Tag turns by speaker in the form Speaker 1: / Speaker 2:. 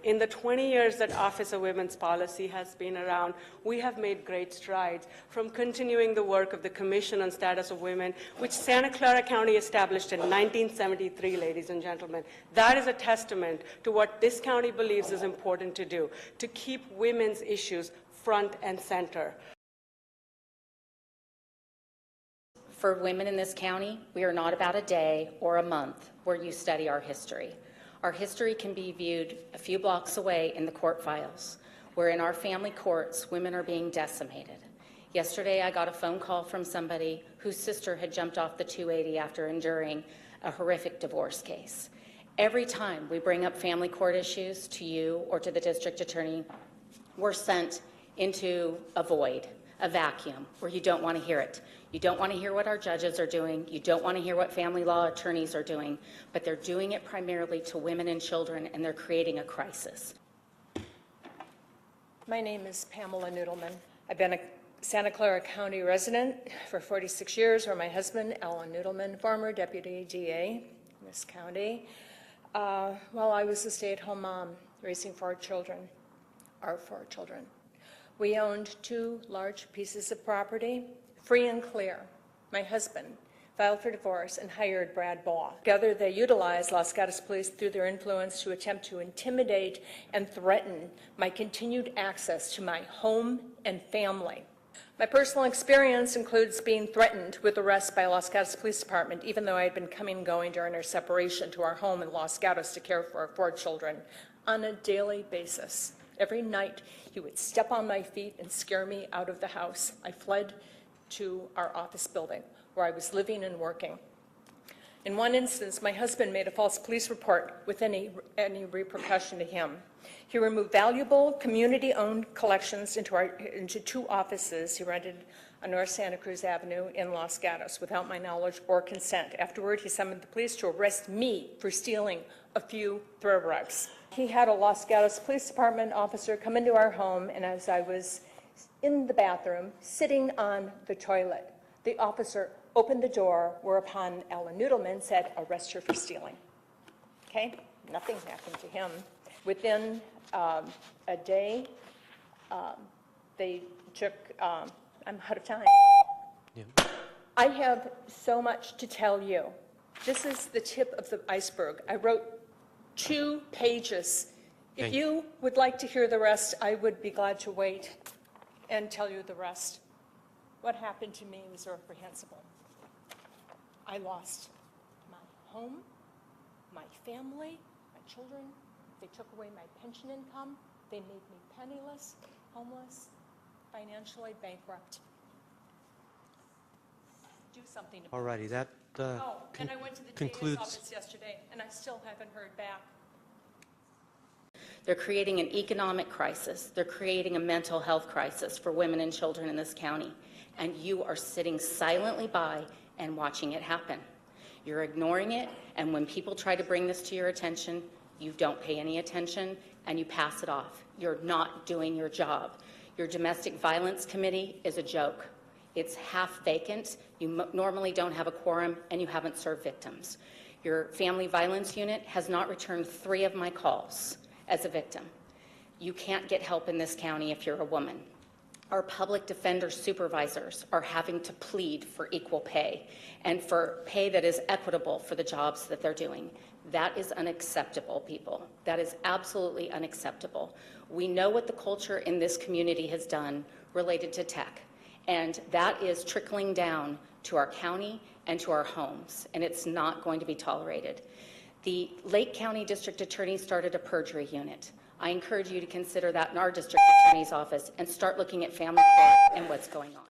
Speaker 1: In the 20 years that Office of Women's Policy has been around, we have made great strides, from continuing the work of the Commission on Status of Women, which Santa Clara County established in 1973, ladies and gentlemen. That is a testament to what this county believes is important to do, to keep women's issues front and center.
Speaker 2: For women in this county, we are not about a day or a month where you study our history. Our history can be viewed a few blocks away in the court files, where in our family courts, women are being decimated. Yesterday, I got a phone call from somebody whose sister had jumped off the 280 after enduring a horrific divorce case. Every time we bring up family court issues to you or to the district attorney, we're sent into a void, a vacuum, where you don't want to hear it. You don't want to hear what our judges are doing. You don't want to hear what family law attorneys are doing, but they're doing it primarily to women and children, and they're creating a crisis.
Speaker 3: My name is Pamela Noodleman. I've been a Santa Clara County resident for 46 years, where my husband, Alan Noodleman, former deputy DA in this county, while I was a stay-at-home mom raising our 4 children. We owned 2 large pieces of property, free and clear. My husband filed for divorce and hired Brad Baugh. Together, they utilized Los Gatos Police through their influence to attempt to intimidate and threaten my continued access to my home and family. My personal experience includes being threatened with arrest by Los Gatos Police Department, even though I had been coming and going during our separation to our home in Los Gatos to care for our 4 children on a daily basis. Every night, he would step on my feet and scare me out of the house. I fled to our office building where I was living and working. In one instance, my husband made a false police report with any repercussion to him. He removed valuable community-owned collections into 2 offices he rented on North Santa Cruz Avenue in Los Gatos without my knowledge or consent. Afterward, he summoned the police to arrest me for stealing a few thoroughbreds. He had a Los Gatos Police Department officer come into our home, and as I was in the bathroom, sitting on the toilet, the officer opened the door, whereupon Alan Noodleman said, "Arrest her for stealing." Okay? Nothing happened to him. Within a day, they took, I'm out of time. Yeah. I have so much to tell you. This is the tip of the iceberg. I wrote 2 pages. If you would like to hear the rest, I would be glad to wait and tell you the rest. What happened to me was reprehensible. I lost my home, my family, my children. They took away my pension income. They made me penniless, homeless, financially bankrupt. Do something about it.
Speaker 4: All righty, that
Speaker 3: and I went to the
Speaker 4: concludes.
Speaker 3: DA's office yesterday, and I still haven't heard back.
Speaker 2: They're creating an economic crisis. They're creating a mental health crisis for women and children in this county. And you are sitting silently by and watching it happen. You're ignoring it, and when people try to bring this to your attention, you don't pay any attention and you pass it off. You're not doing your job. Your domestic violence committee is a joke. It's half vacant. You normally don't have a quorum, and you haven't served victims. Your family violence unit has not returned 3 of my calls as a victim. You can't get help in this county if you're a woman. Our public defender supervisors are having to plead for equal pay and for pay that is equitable for the jobs that they're doing. That is unacceptable, people. That is absolutely unacceptable. We know what the culture in this community has done related to tech, and that is trickling down to our county and to our homes, and it's not going to be tolerated. The Lake County District Attorney started a perjury unit. I encourage you to consider that in our district attorney's office and start looking at family court and what's going on.